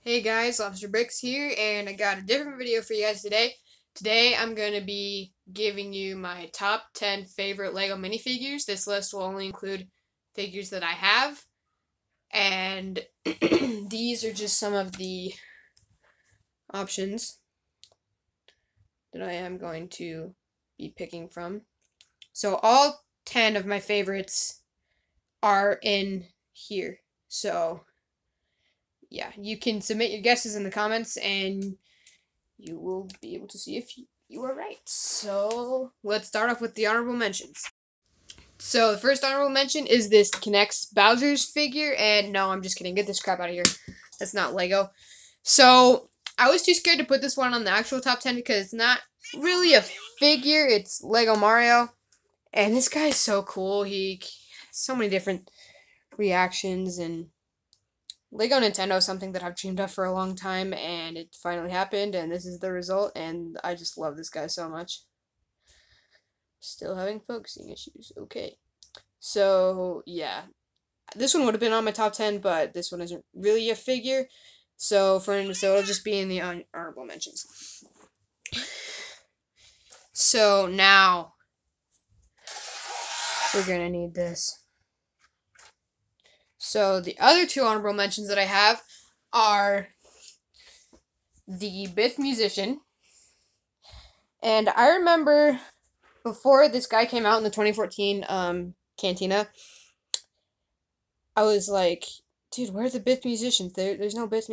Hey guys, Lobster Bricks here, and I got a different video for you guys today. Today I'm going to be giving you my top 10 favorite LEGO minifigures. This list will only include figures that I have, and these are just some of the options that I am going to be picking from. So all 10 of my favorites are in here. So yeah, you can submit your guesses in the comments and you will be able to see if you are right. So let's start off with the honorable mentions. So the first honorable mention is this Connects Bowser's figure, and no, I'm just kidding. Get this crap out of here. That's not Lego. So I was too scared to put this one on the actual top 10 because it's not really a figure. It's Lego Mario, and this guy is so cool. He has so many different reactions, and Lego Nintendo is something that I've dreamed of for a long time, and it finally happened, and this is the result, and I just love this guy so much. Still having focusing issues. Okay. So, yeah. This one would have been on my top 10, but this one isn't really a figure, so it'll just be in the honorable mentions. So, now, we're gonna need this. So, the other two honorable mentions that I have are the Bith Musician. And I remember before this guy came out in the 2014 Cantina, I was like, dude, where's the Bith Musician? There's no Bith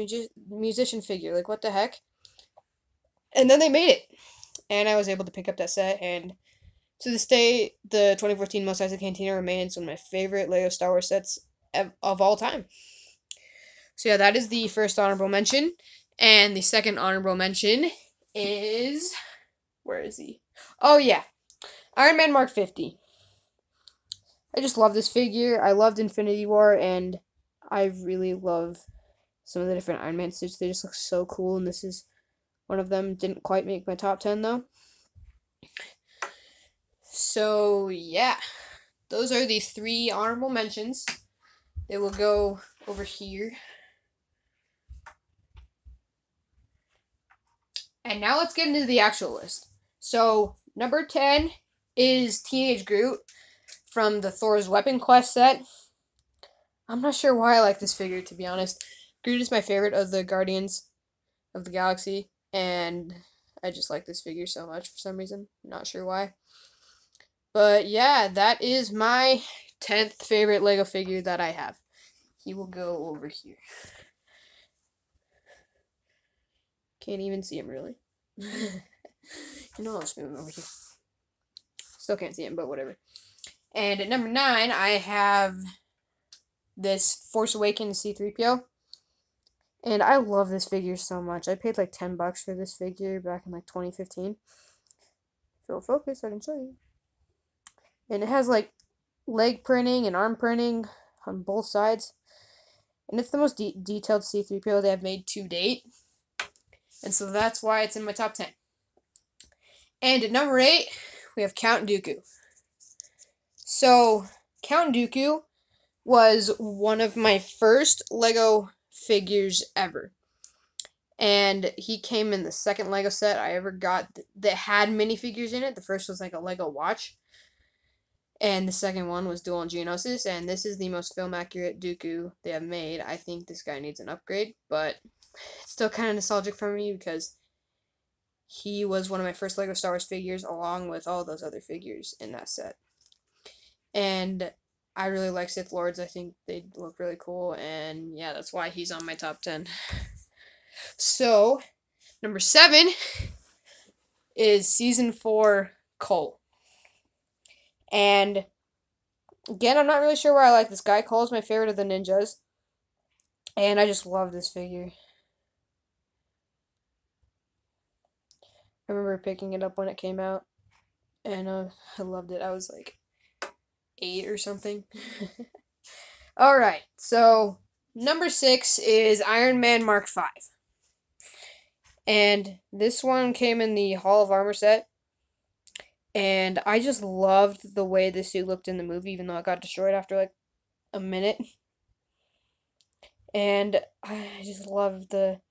Musician figure. Like, what the heck? And then they made it. And I was able to pick up that set. And to this day, the 2014 Mos Eisley Cantina remains one of my favorite LEGO Star Wars sets of all time. So yeah, that is the first honorable mention. And the second honorable mention is... Where is he? Oh, yeah. Iron Man Mark 50. I just love this figure. I loved Infinity War, and I really love some of the different Iron Man suits. They just look so cool, and this is one of them. Didn't quite make my top 10, though. So, yeah. Those are the three honorable mentions. They will go over here. And now let's get into the actual list. So, number 10 is Teenage Groot from the Thor's Weapon Quest set. I'm not sure why I like this figure, to be honest. Groot is my favorite of the Guardians of the Galaxy, and I just like this figure so much for some reason. Not sure why. But yeah, that is my 10th favorite Lego figure that I have. He will go over here. Can't even see him, really. I'll just move him over here. Still can't see him, but whatever. And at number 9, I have this Force Awakens C-3PO. And I love this figure so much. I paid like $10 for this figure back in like 2015. If it'll focus, I can show you. And it has like leg printing and arm printing on both sides. And it's the most detailed C-3PO they have made to date. And so that's why it's in my top 10. And at number 8, we have Count Dooku. So, Count Dooku was one of my first Lego figures ever. And he came in the second Lego set I ever got that had minifigures in it. The first was like a Lego watch. And the second one was Dual Geonosis. And this is the most film-accurate Dooku they have made. I think this guy needs an upgrade. But it's still kind of nostalgic for me because he was one of my first Lego Star Wars figures along with all those other figures in that set. And I really like Sith Lords. I think they look really cool. And yeah, that's why he's on my top 10. So, number 7 is Season 4 Cole. And again, I'm not really sure why I like this guy. Cole is my favorite of the ninjas. And I just love this figure. I remember picking it up when it came out. And I loved it. I was like 8 or something. Alright, so number 6 is Iron Man Mark 5. And this one came in the Hall of Armor set. And I just loved the way this suit looked in the movie, even though it got destroyed after like a minute. And I just love the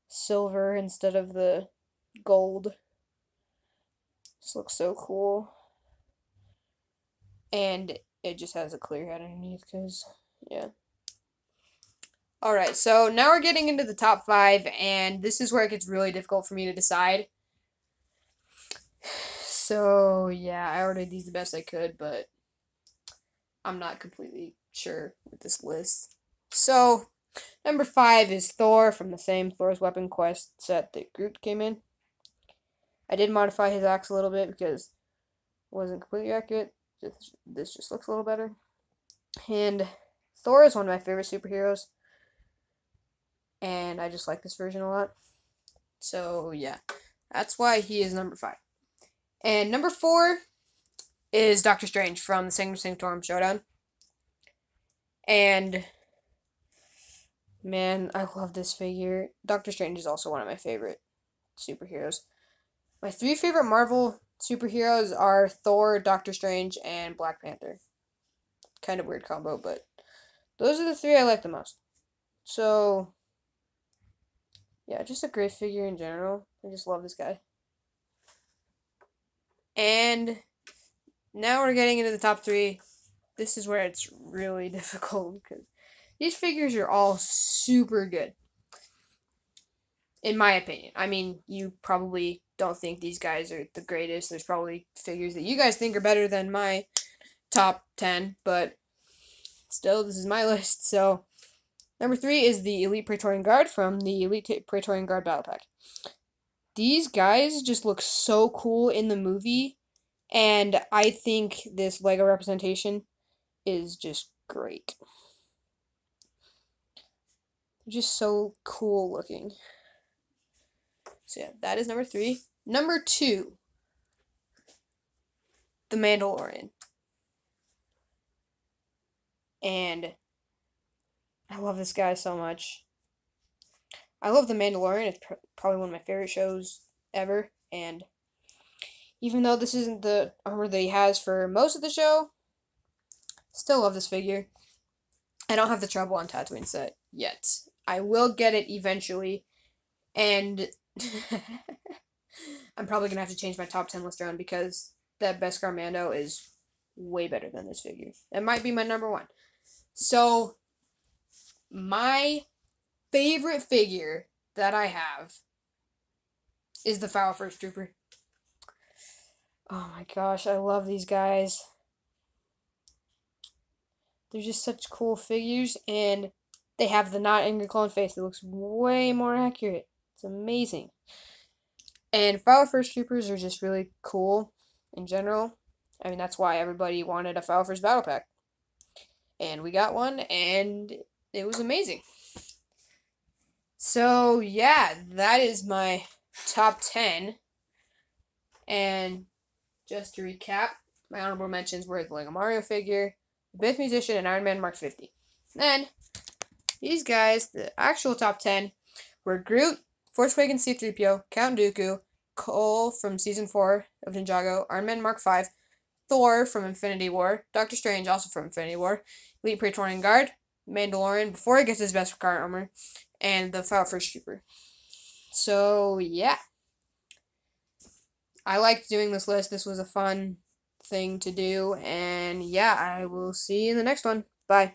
silver instead of the gold. This looks so cool. And it just has a clear head underneath because, yeah. Alright, so now we're getting into the top 5, and this is where it gets really difficult for me to decide. So, yeah, I ordered these the best I could, but I'm not completely sure with this list. So, number 5 is Thor from the same Thor's Weapon Quest set that Groot came in. I did modify his axe a little bit because it wasn't completely accurate. This just looks a little better. And Thor is one of my favorite superheroes. And I just like this version a lot. So, yeah. That's why he is number 5. And number 4 is Doctor Strange from the Sacred Sanctorum Showdown. And, man, I love this figure. Doctor Strange is also one of my favorite superheroes. My 3 favorite Marvel superheroes are Thor, Doctor Strange, and Black Panther. Kind of weird combo, but those are the 3 I like the most. So, yeah, just a great figure in general. I just love this guy. And now we're getting into the top 3. This is where it's really difficult because these figures are all super good. In my opinion. I mean, you probably don't think these guys are the greatest. There's probably figures that you guys think are better than my top 10, but still, this is my list. So, number 3 is the Elite Praetorian Guard from the Elite Praetorian Guard Battle Pack. These guys just look so cool in the movie, and I think this LEGO representation is just great. They're just so cool looking. So yeah, that is number 3. Number 2, The Mandalorian. And I love this guy so much. I love The Mandalorian. It's probably one of my favorite shows ever. And even though this isn't the armor that he has for most of the show, still love this figure. I don't have the Trouble on Tatooine set yet. I will get it eventually. And I'm probably going to have to change my top 10 list around because that Beskar Mando is way better than this figure. It might be my number 1. So, my favorite figure that I have is the Foul First Trooper. Oh my gosh, I love these guys. They're just such cool figures, and they have the not angry clone face that looks way more accurate. It's amazing. And Foul First Troopers are just really cool in general. I mean, that's why everybody wanted a Foul First Battle Pack. And we got one, and it was amazing. So, yeah, that is my top 10. And just to recap, my honorable mentions were the Lego Mario figure, the Myth Musician, and Iron Man Mark 50. Then, these guys, the actual top 10, were Groot, Force Awakens C-3PO, Count Dooku, Cole from Season 4 of Ninjago, Iron Man Mark 5, Thor from Infinity War, Doctor Strange also from Infinity War, Elite Praetorian Guard, Mandalorian before he gets his best car armor, and the Foul First Trooper. So, yeah. I liked doing this list. This was a fun thing to do. And, yeah, I will see you in the next one. Bye.